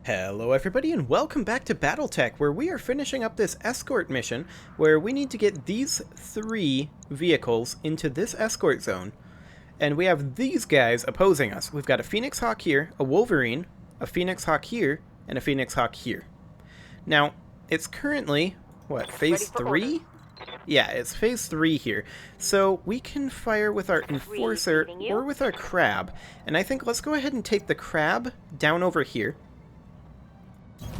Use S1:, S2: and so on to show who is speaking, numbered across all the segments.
S1: Hello everybody and welcome back to BattleTech, where we are finishing up this escort mission where we need to get these three vehicles into this escort zone. And we have these guys opposing us. We've got a Phoenix Hawk here, a Wolverine, a Phoenix Hawk here, and a Phoenix Hawk here. Now, it's currently, what, phase 3? Yeah, it's phase 3 here. So we can fire with our Enforcer or with our Crab. And I think let's go ahead and take the Crab down over here.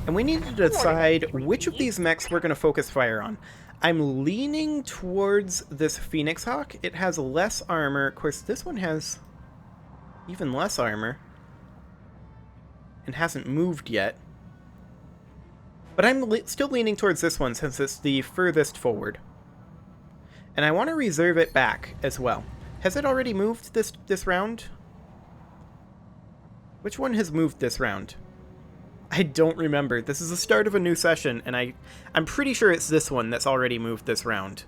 S1: And we need to decide which of these mechs we're going to focus fire on. I'm leaning towards this Phoenix Hawk. It has less armor. Of course, this one has even less armor. And hasn't moved yet. But I'm still leaning towards this one since it's the furthest forward. And I want to reserve it back as well. Has it already moved this round? Which one has moved this round? I don't remember. This is the start of a new session, and I'm pretty sure it's this one that's already moved this round.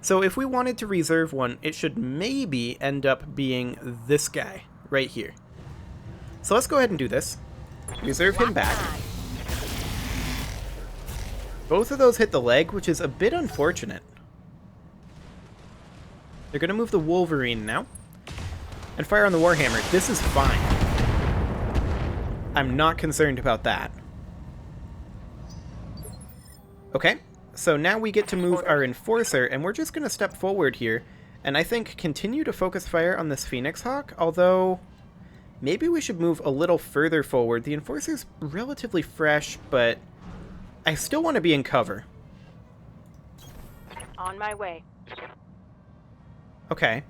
S1: So if we wanted to reserve one, it should maybe end up being this guy right here. So let's go ahead and do this. Reserve him back. Both of those hit the leg, which is a bit unfortunate. They're going to move the Wolverine now. And fire on the Warhammer. This is fine. I'm not concerned about that. Okay, so now we get to move our Enforcer, and we're just going to step forward here, and I think continue to focus fire on this Phoenix Hawk, although maybe we should move a little further forward. The Enforcer's relatively fresh, but I still want to be in cover.
S2: On my way.
S1: Okay.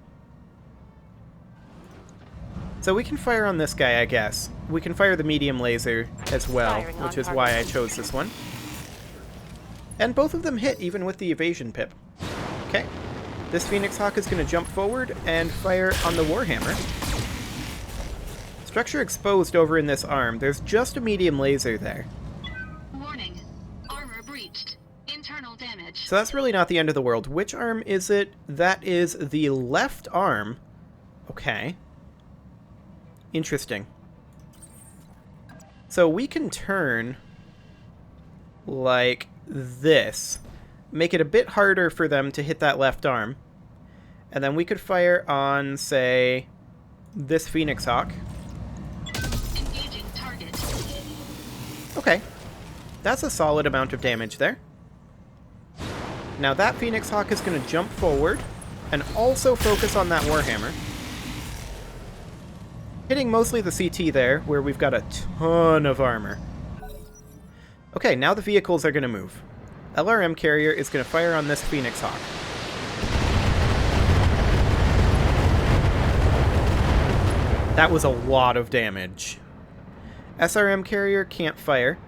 S1: So we can fire on this guy, I guess. We can fire the medium laser as well, which is why I chose this one. And both of them hit, even with the evasion pip. Okay. This Phoenix Hawk is going to jump forward and fire on the Warhammer. Structure exposed over in this arm. There's just a medium laser there.
S3: Warning. Armor breached. Internal damage.
S1: So that's really not the end of the world. Which arm is it? That is the left arm. Okay. Interesting. So we can turn like this. Make it a bit harder for them to hit that left arm. And then we could fire on, say, this Phoenix Hawk.
S3: Engaging target.
S1: Okay. That's a solid amount of damage there. Now that Phoenix Hawk is going to jump forward and also focus on that Warhammer. Hitting mostly the CT there, where we've got a ton of armor. Okay, now the vehicles are going to move. LRM carrier is going to fire on this Phoenix Hawk. That was a lot of damage. SRM carrier can't fire.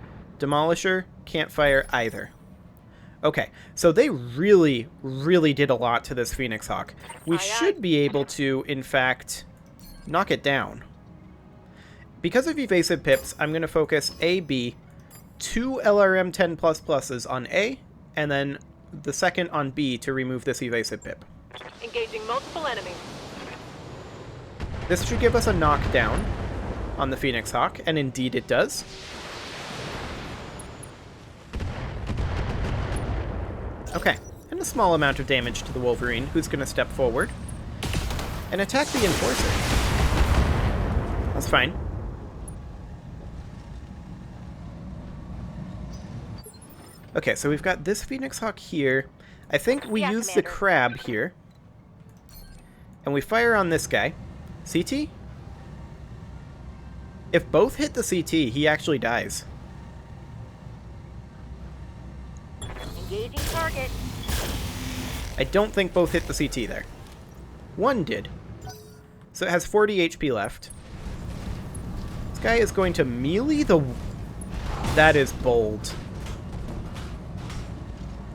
S1: Demolisher can't fire either. Okay, so they really, really did a lot to this Phoenix Hawk. We should be able to, in fact, knock it down. Because of evasive pips, I'm going to focus A, B, 2 LRM 10++s on A, and then the second on B to remove this evasive pip.
S2: Engaging multiple enemies.
S1: This should give us a knockdown on the Phoenix Hawk, and indeed it does. Okay, and a small amount of damage to the Wolverine, who's going to step forward and attack the Enforcer. That's fine. Okay, so we've got this Phoenix Hawk here. I think we
S2: Yeah,
S1: use the
S2: Commander.
S1: Crab here. And we fire on this guy. CT? If both hit the CT, he actually dies.
S2: Engaging target.
S1: I don't think both hit the CT there. One did. So it has 40 HP left. This guy is going to melee the... That is bold.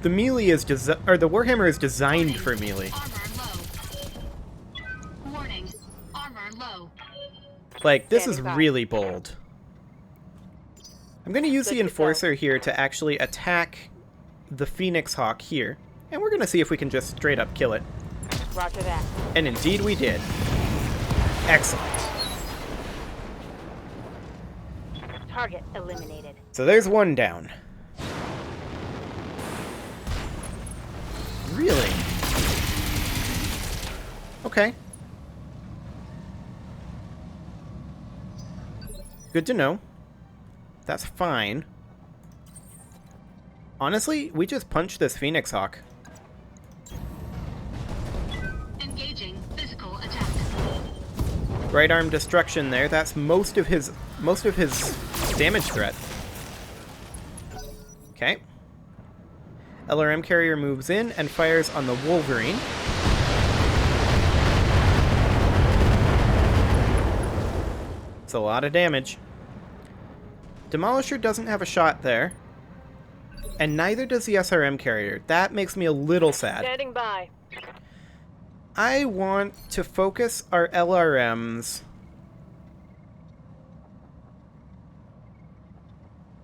S1: The melee is the Warhammer is designed for melee.
S3: Armor low. Warning. Armor low.
S1: Like, this is
S2: Standing by.
S1: really bold. I'm going to use the
S2: Good to go.
S1: Enforcer here to actually attack the Phoenix Hawk here. And we're going to see if we can just straight up kill it.
S2: Roger that.
S1: And indeed we did. Excellent.
S2: Target. eliminated.
S1: So there's one down. Really? Okay. Good to know. That's fine. Honestly, we just punched this Phoenix Hawk.
S3: Engaging physical attack.
S1: Right arm destruction there. That's most of his damage threat. Okay. LRM carrier moves in and fires on the Wolverine. It's a lot of damage. Demolisher doesn't have a shot there. And neither does the SRM carrier. That makes me a little sad.
S2: Standing by.
S1: I want to focus our LRMs.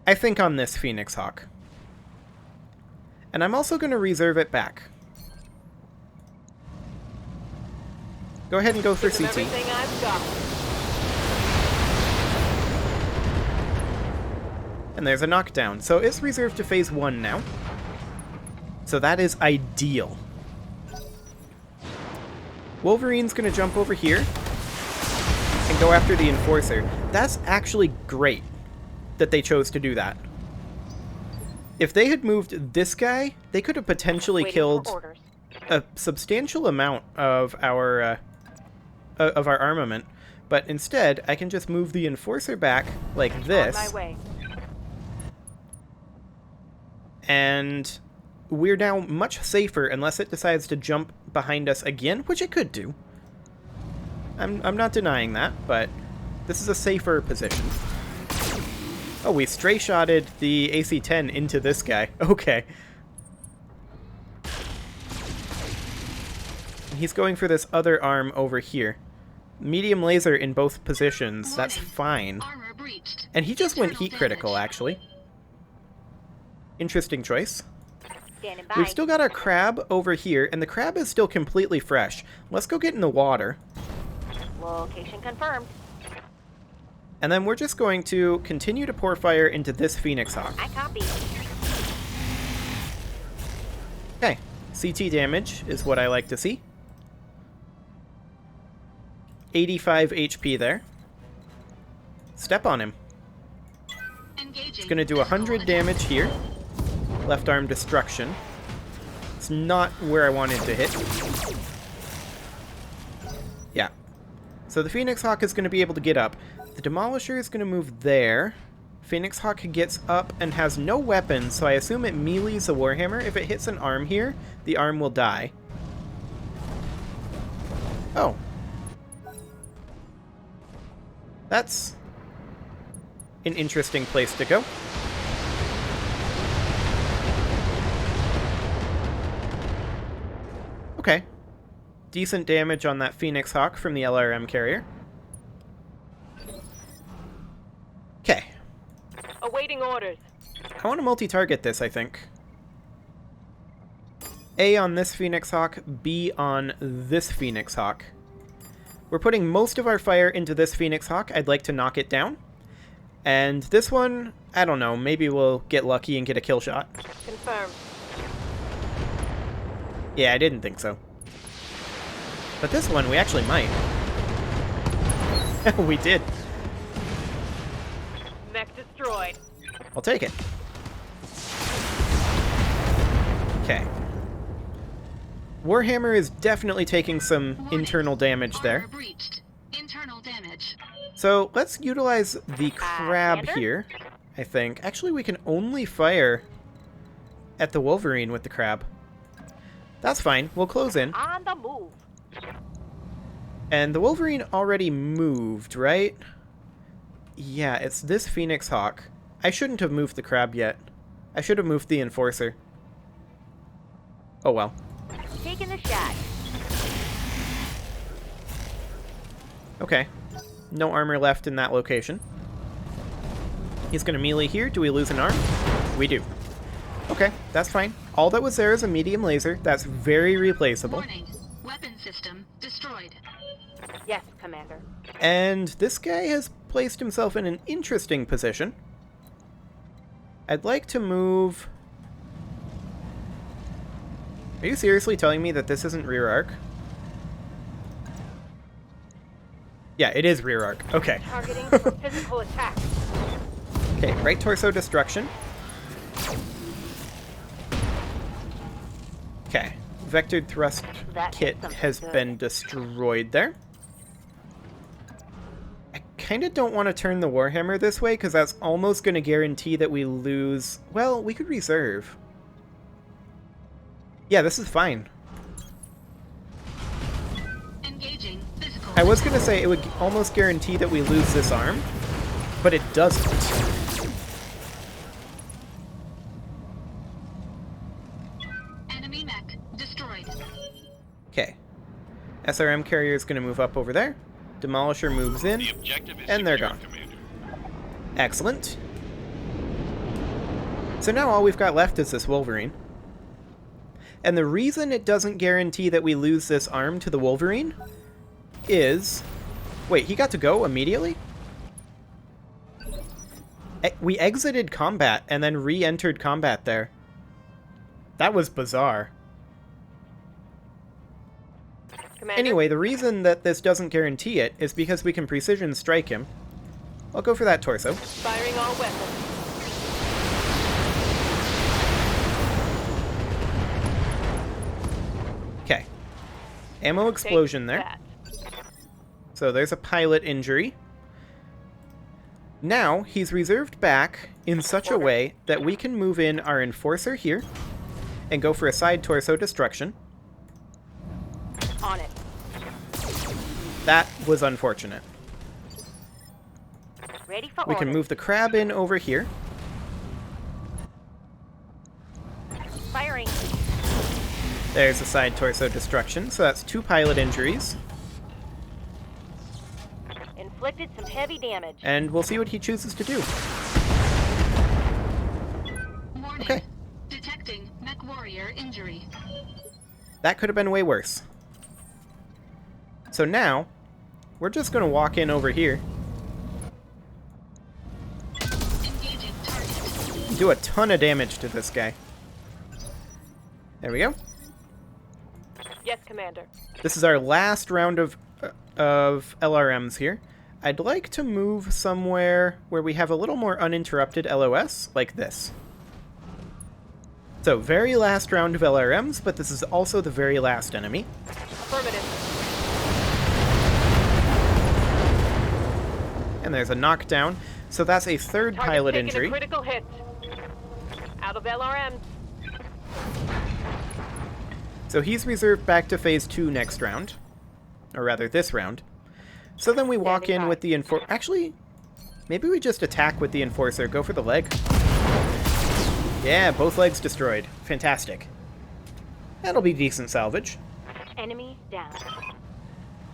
S1: I think on this Phoenix Hawk. And I'm also going to reserve it back. Go ahead and go for
S2: Give them
S1: CT.
S2: everything I've got.
S1: And there's a knockdown. So it's reserved to phase 1 now. So that is ideal. Wolverine's going to jump over here and go after the Enforcer. That's actually great that they chose to do that. If they had moved this guy, they could have potentially
S2: Waiting
S1: killed
S2: for orders.
S1: a substantial amount of our armament. But instead, I can just move the Enforcer back like this.
S2: On my way.
S1: And we're now much safer unless it decides to jump behind us again, which it could do. I'm not denying that, but this is a safer position. Oh, we stray-shotted the AC-10 into this guy. Okay. He's going for this other arm over here. Medium laser in both positions. That's fine.
S3: Armor breached.
S1: And he just went heat
S3: Internal
S1: critical,
S3: damage.
S1: actually. Interesting choice.
S2: Standing by.
S1: We've still got our crab over here, and the crab is still completely fresh. Let's go get in the water.
S2: Location confirmed.
S1: And then we're just going to continue to pour fire into this Phoenix Hawk.
S2: I copy.
S1: Okay, CT damage is what I like to see. 85 HP there. Step on him.
S3: Engaging
S1: It's going to do
S3: physical
S1: 100
S3: attack.
S1: damage here. Left arm destruction. It's not where I wanted to hit. Yeah. So the Phoenix Hawk is going to be able to get up. The Demolisher is going to move there. Phoenix Hawk gets up and has no weapons, so I assume it melees the Warhammer. If it hits an arm here, the arm will die. Oh. That's an interesting place to go. Okay. Decent damage on that Phoenix Hawk from the LRM carrier. Okay.
S2: Awaiting orders.
S1: I want to multi-target this, I think. A on this Phoenix Hawk, B on this Phoenix Hawk. We're putting most of our fire into this Phoenix Hawk. I'd like to knock it down. And this one, I don't know, maybe we'll get lucky and get a kill shot.
S2: Confirmed.
S1: Yeah, I didn't think so. But this one, we actually might. We did.
S2: Mech destroyed.
S1: I'll take it. Okay. Warhammer is definitely taking some
S3: Warning.
S1: internal damage there.
S3: Armor breached. Internal damage.
S1: So let's utilize the crab
S2: Commander?
S1: here, I think. Actually, we can only fire at the Wolverine with the crab. That's fine. We'll close in.
S2: On the move.
S1: And the Wolverine already moved, right? Yeah, it's this Phoenix Hawk. I shouldn't have moved the crab yet. I should have moved the Enforcer. Oh well.
S2: Taking the shot.
S1: Okay. No armor left in that location. He's gonna melee here. Do we lose an arm? We do. Okay, that's fine. All that was there is a medium laser. That's very replaceable.
S3: Warning. Weapon system destroyed.
S2: Yes, Commander.
S1: And this guy has placed himself in an interesting position. I'd like to move... Are you seriously telling me that this isn't rear arc? Yeah, it is rear arc. Okay.
S2: Targeting for physical attack.
S1: Okay, right torso destruction. Okay. Vectored thrust
S2: That
S1: kit
S2: is something
S1: has
S2: good.
S1: been destroyed there. I kind of don't want to turn the Warhammer this way, because that's almost going to guarantee that we lose... Well, we could reserve. Yeah, this is fine.
S3: Engaging physical.
S1: I was going to say it would almost guarantee that we lose this arm, but it doesn't.
S3: Enemy mech destroyed.
S1: Okay. SRM carrier is going to move up over there. Demolisher moves in,
S4: The objective is
S1: and they're
S4: secure,
S1: gone.
S4: Commander.
S1: Excellent. So now all we've got left is this Wolverine. And the reason it doesn't guarantee that we lose this arm to the Wolverine is... Wait, he got to go immediately? We exited combat and then re-entered combat there. That was bizarre.
S2: Commander,
S1: Anyway, the reason that this doesn't guarantee it is because we can precision strike him. I'll go for that torso.
S2: firing all weapons.
S1: Okay. Ammo explosion there.
S2: That.
S1: So there's a pilot injury. Now, he's reserved back in such a way that we can move in our Enforcer here and go for a side torso destruction.
S2: On it.
S1: That was unfortunate.
S2: Ready for
S1: We can
S2: orders.
S1: move the crab in over here.
S2: Firing.
S1: There's a side torso destruction, so that's 2 pilot injuries.
S2: Inflicted some heavy damage.
S1: And we'll see what he chooses to do.
S3: Warning.
S1: Okay.
S3: Detecting mech warrior injury.
S1: That could have been way worse. So now, we're just going to walk in over here,
S3: Engaging target.
S1: do a ton of damage to this guy. There we go.
S2: Yes, Commander.
S1: This is our last round of LRMs here. I'd like to move somewhere where we have a little more uninterrupted LOS, like this. So, very last round of LRMs, but this is also the very last enemy.
S2: Affirmative.
S1: And there's a knockdown. So that's a third
S2: Target
S1: pilot
S2: taking
S1: injury.
S2: A critical hit. Out of LRMs.
S1: So he's reserved back to phase 2 next round. Or rather, this round. So then we walk
S2: Standing
S1: in
S2: by.
S1: with the Enforcer. Actually, maybe we just attack with the Enforcer. Go for the leg. Yeah, both legs destroyed. Fantastic. That'll be decent salvage.
S2: Enemy down.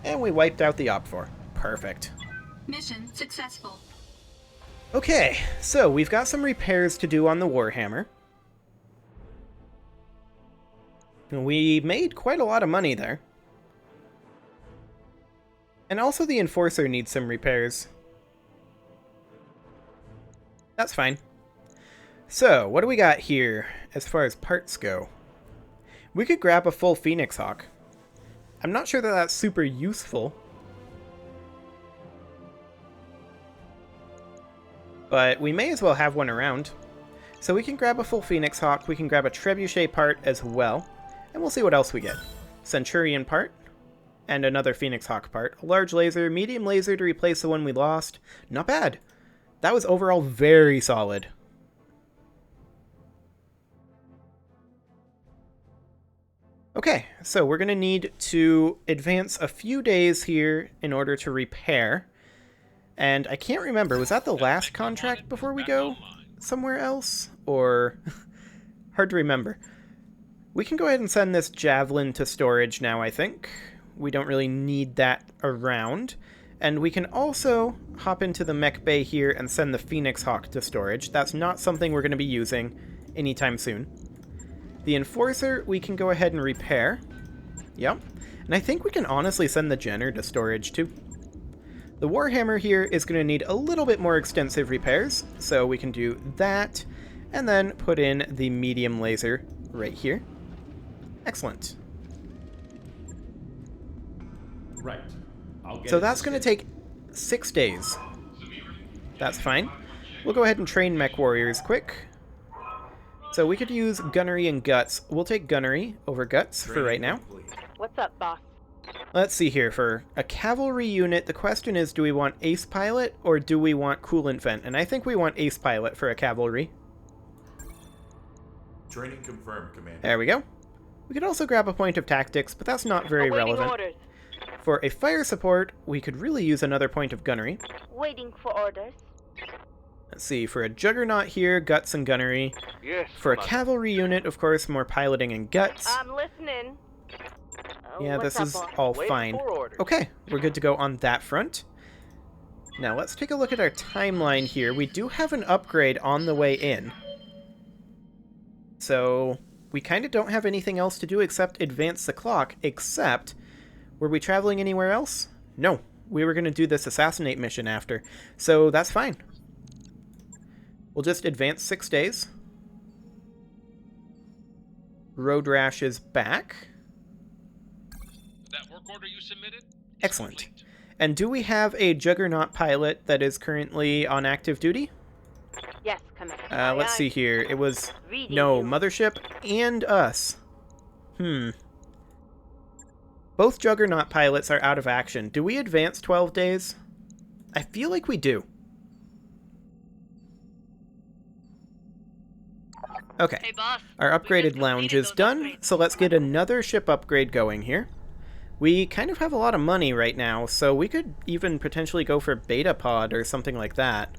S1: And we wiped out the Op4. Perfect.
S3: Mission successful.
S1: Okay, so we've got some repairs to do on the Warhammer. We made quite a lot of money there. And also the Enforcer needs some repairs. That's fine. So, what do we got here as far as parts go? We could grab a full Phoenix Hawk. I'm not sure that that's super useful. But we may as well have one around. So we can grab a full Phoenix Hawk, we can grab a Trebuchet part as well, and we'll see what else we get. Centurion part, and another Phoenix Hawk part. A large laser, medium laser to replace the one we lost. Not bad. That was overall very solid. Okay, so we're going to need to advance a few days here in order to repair. And I can't remember, was that the last contract before we go somewhere else? Or... hard to remember. We can go ahead and send this Javelin to storage now, I think. We don't really need that around. And we can also hop into the mech bay here and send the Phoenix Hawk to storage. That's not something we're going to be using anytime soon. The Enforcer, we can go ahead and repair. Yep. And I think we can honestly send the Jenner to storage too. The Warhammer here is going to need a little bit more extensive repairs, so we can do that. And then put in the medium laser right here. Excellent.
S4: Right.
S1: So that's going to take 6 days. That's fine. We'll go ahead and train mech warriors quick. So we could use gunnery and guts. We'll take gunnery over guts for right now.
S2: What's up, boss?
S1: Let's see here. For a cavalry unit, the question is, do we want ace pilot or do we want coolant vent? And I think we want ace pilot for a cavalry.
S4: Training confirmed, Commander.
S1: There we go. We could also grab a point of tactics, but that's not very
S2: Awaiting
S1: relevant.
S2: orders.
S1: For a fire support, we could really use another point of gunnery.
S2: Waiting for orders.
S1: Let's see, for a juggernaut here, guts and gunnery.
S5: Yes.
S1: For a
S5: Commander.
S1: cavalry unit, of course, more piloting and guts.
S2: I'm listening.
S1: Yeah,
S2: What's
S1: this
S2: up,
S1: is
S2: boss?
S1: all
S5: Waiting
S1: fine.
S5: for orders.
S1: Okay, we're good to go on that front. Now, let's take a look at our timeline here. We do have an upgrade on the way in. So, we kind of don't have anything else to do except advance the clock, except... Were we traveling anywhere else? No. We were going to do this assassinate mission after. So, that's fine. We'll just advance 6 days. Road Rash is back.
S6: That work order you submitted? is
S1: Excellent.
S6: complete.
S1: And do we have a Juggernaut pilot that is currently on active duty?
S2: Yes, Commander.
S1: Let's see here. It was...
S2: Reading
S1: No,
S2: you.
S1: Mothership and us. Both Juggernaut pilots are out of action. Do we advance 12 days? I feel like we do. Okay.
S3: Hey, boss.
S1: Our
S3: We just
S1: upgraded lounge
S3: completed
S1: is
S3: those
S1: done,
S3: upgrades.
S1: so let's get another ship upgrade going here. We kind of have a lot of money right now, so we could even potentially go for Beta Pod or something like that.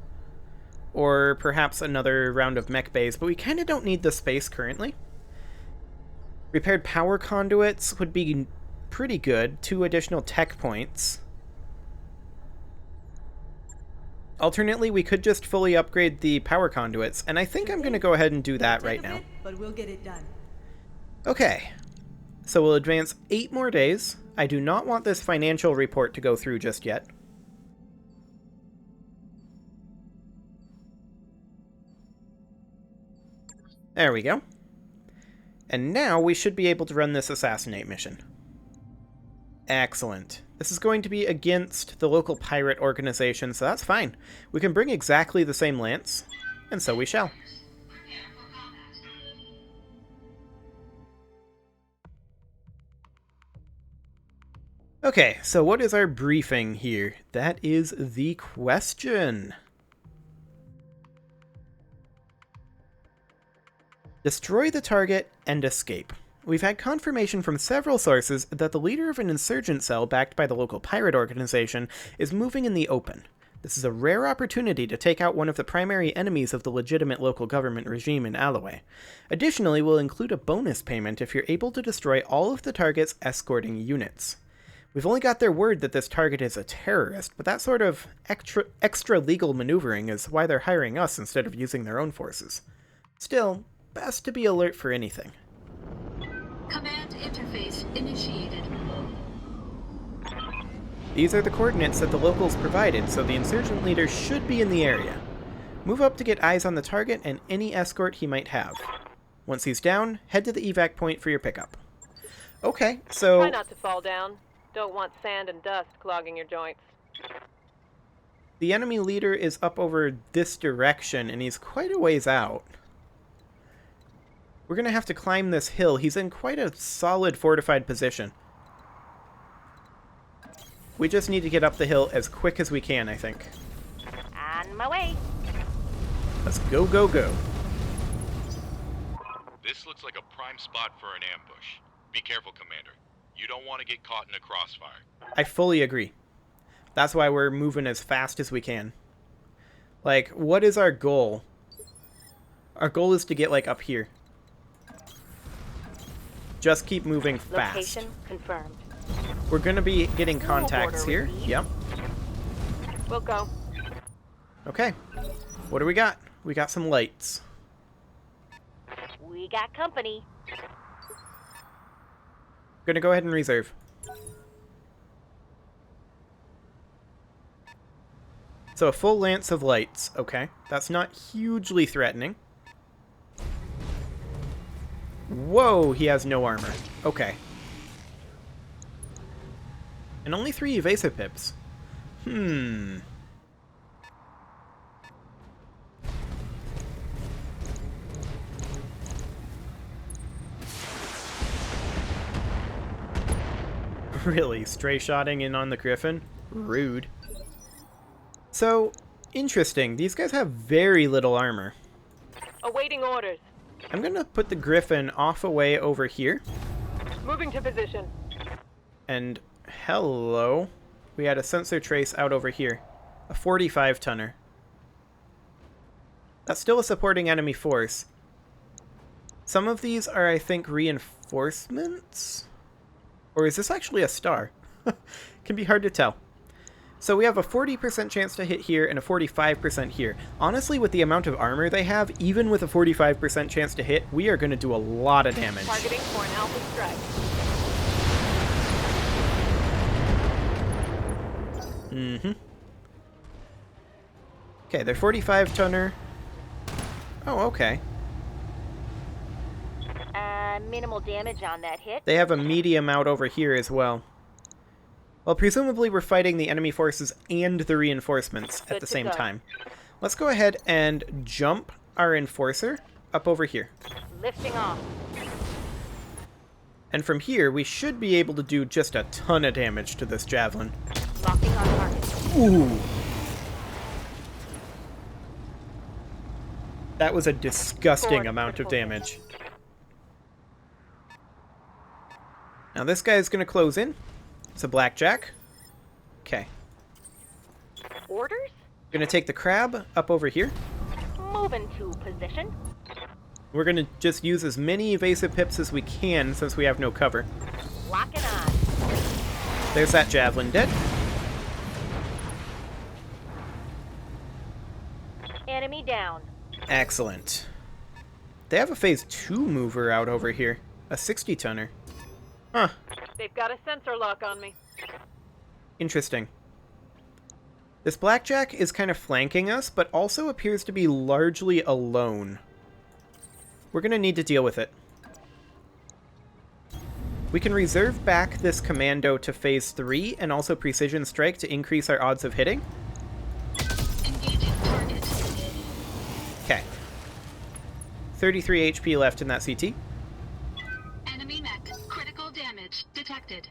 S1: Or perhaps another round of mech bays, but we kind of don't need the space currently. Repaired power conduits would be pretty good. 2 additional tech points. Alternately, we could just fully upgrade the power conduits, and I think I'm going to go ahead and do that right now.
S7: But we'll get it done.
S1: Okay, so we'll advance 8 more days. I do not want this financial report to go through just yet. There we go. And now we should be able to run this assassinate mission. Excellent. This is going to be against the local pirate organization, so that's fine. We can bring exactly the same lance, and so we shall. Okay, so what is our briefing here? That is the question. Destroy the target and escape. We've had confirmation from several sources that the leader of an insurgent cell backed by the local pirate organization is moving in the open. This is a rare opportunity to take out one of the primary enemies of the legitimate local government regime in Alloway. Additionally, we'll include a bonus payment if you're able to destroy all of the target's escorting units. We've only got their word that this target is a terrorist, but that sort of extra legal maneuvering is why they're hiring us instead of using their own forces. Still, best to be alert for anything.
S3: Command interface initiated.
S1: These are the coordinates that the locals provided, so the insurgent leader should be in the area. Move up to get eyes on the target and any escort he might have. Once he's down, head to the evac point for your pickup. Okay, so...
S2: Try not to fall down. Don't want sand and dust clogging your joints.
S1: The enemy leader is up over this direction, and he's quite a ways out. We're going to have to climb this hill. He's in quite a solid fortified position. We just need to get up the hill as quick as we can, I think.
S2: On my way.
S1: Let's go, go, go.
S6: This looks like a prime spot for an ambush. Be careful, Commander. You don't want to get caught in a crossfire.
S1: I fully agree. That's why we're moving as fast as we can. Like, what is our goal? Our goal is to get, like, up here. Just keep moving fast.
S2: Location confirmed.
S1: We're going to be getting
S2: Small
S1: contacts
S2: border
S1: here.
S2: received.
S1: Yep.
S2: We'll go.
S1: Okay. What do we got? We got some lights.
S2: We got company.
S1: Gonna go ahead and reserve. So a full lance of lights. Okay. That's not hugely threatening. Whoa, he has no armor. Okay. And only 3 evasive pips. Really, stray shotting in on the Griffin? Rude. So, interesting. These guys have very little armor.
S2: Awaiting orders.
S1: I'm gonna put the Griffin off away over here.
S2: Moving to position.
S1: And hello. We had a sensor trace out over here. A 45 tonner. That's still a supporting enemy force. Some of these are, I think, reinforcements? Or is this actually a star? Can be hard to tell. So we have a 40% chance to hit here and a 45% here. Honestly, with the amount of armor they have, even with a 45% chance to hit, we are going to do a lot of damage.
S2: Targeting for an alpha strike.
S1: Okay, they're 45 tonner. Oh, okay.
S5: Minimal damage on that hit.
S1: They have a medium out over here as well. Well, presumably we're fighting the enemy forces and the reinforcements at
S2: Good
S1: the
S2: to
S1: same
S2: go.
S1: time. Let's go ahead and jump our enforcer up over here.
S5: Lifting off.
S1: And from here, we should be able to do just a ton of damage to this javelin.
S5: Locking on target.
S1: Ooh! That was a disgusting
S2: Forward,
S1: amount of
S2: critical.
S1: damage. Now this guy's gonna close in. It's a blackjack. Okay.
S5: Orders?
S1: Gonna take the crab up over here.
S5: Move into position.
S1: We're gonna just use as many evasive pips as we can since we have no cover.
S5: Locking on.
S1: There's that javelin dead.
S5: Enemy down.
S1: Excellent. They have a phase 2 mover out over here. A 60 tonner. Huh.
S2: They've got a sensor lock on me.
S1: Interesting. This blackjack is kind of flanking us, but also appears to be largely alone. We're going to need to deal with it. We can reserve back this commando to phase 3 and also precision strike to increase our odds of hitting.
S3: Engaging target.
S1: Okay. 33 HP left in that CT.
S3: Enemy mech. Critical damage detected.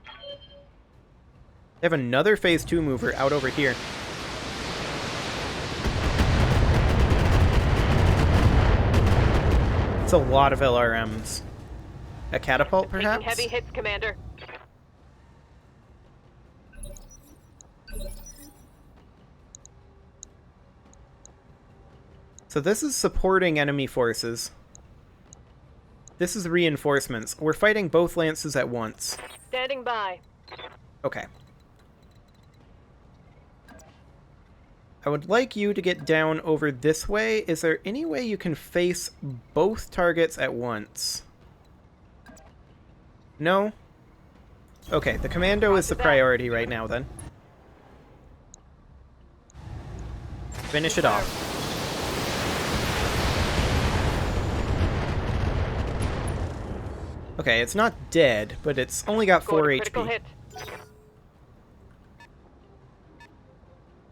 S1: They have another phase 2 mover out over here. It's a lot of LRMs. A catapult, perhaps?
S2: Taking heavy hits, Commander.
S1: So this is supporting enemy forces. This is reinforcements. We're fighting both lances at once.
S2: Standing by.
S1: Okay. I would like you to get down over this way. Is there any way you can face both targets at once? No? Okay, the commando is the priority right now then. Finish it off. Okay, it's not dead, but it's only got 4
S2: Scored a critical
S1: HP.
S2: hit.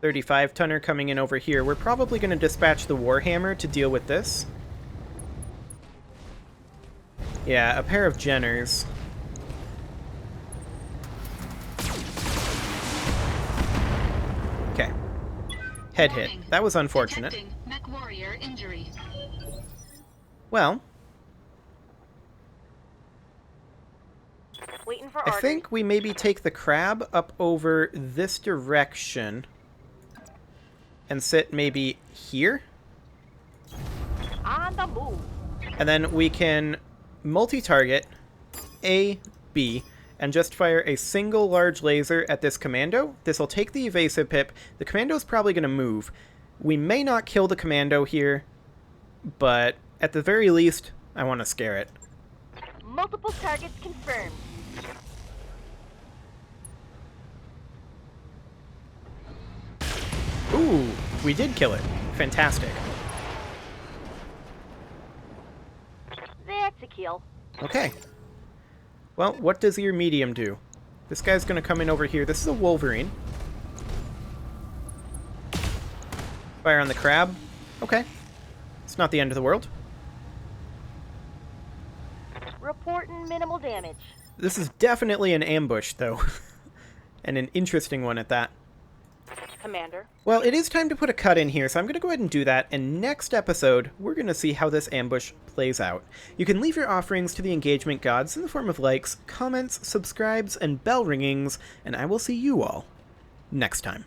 S1: 35 tonner coming in over here. We're probably going to dispatch the Warhammer to deal with this. Yeah, a pair of Jenners. Okay. Head hit.
S3: Warning.
S1: That was unfortunate.
S3: Detecting mech warrior injury.
S1: Well,
S5: Waiting for
S1: I
S5: orders.
S1: think we maybe take the crab up over this direction and sit maybe here.
S5: On the move.
S1: And then we can multi-target A, B, and just fire a single large laser at this commando. This will take the evasive pip. The commando's probably going to move. We may not kill the commando here, but at the very least, I want to scare it.
S5: Multiple targets confirmed.
S1: Ooh, we did kill it. Fantastic.
S5: That's a kill.
S1: Okay. Well, what does your medium do? This guy's going to come in over here. This is a Wolverine. Fire on the crab. Okay. It's not the end of the world.
S5: Reporting minimal damage.
S1: This is definitely an ambush, though. And an interesting one at that.
S5: Commander.
S1: Well, it is time to put a cut in here, so I'm going to go ahead and do that, and next episode, we're going to see how this ambush plays out. You can leave your offerings to the engagement gods in the form of likes, comments, subscribes, and bell ringings, and I will see you all next time.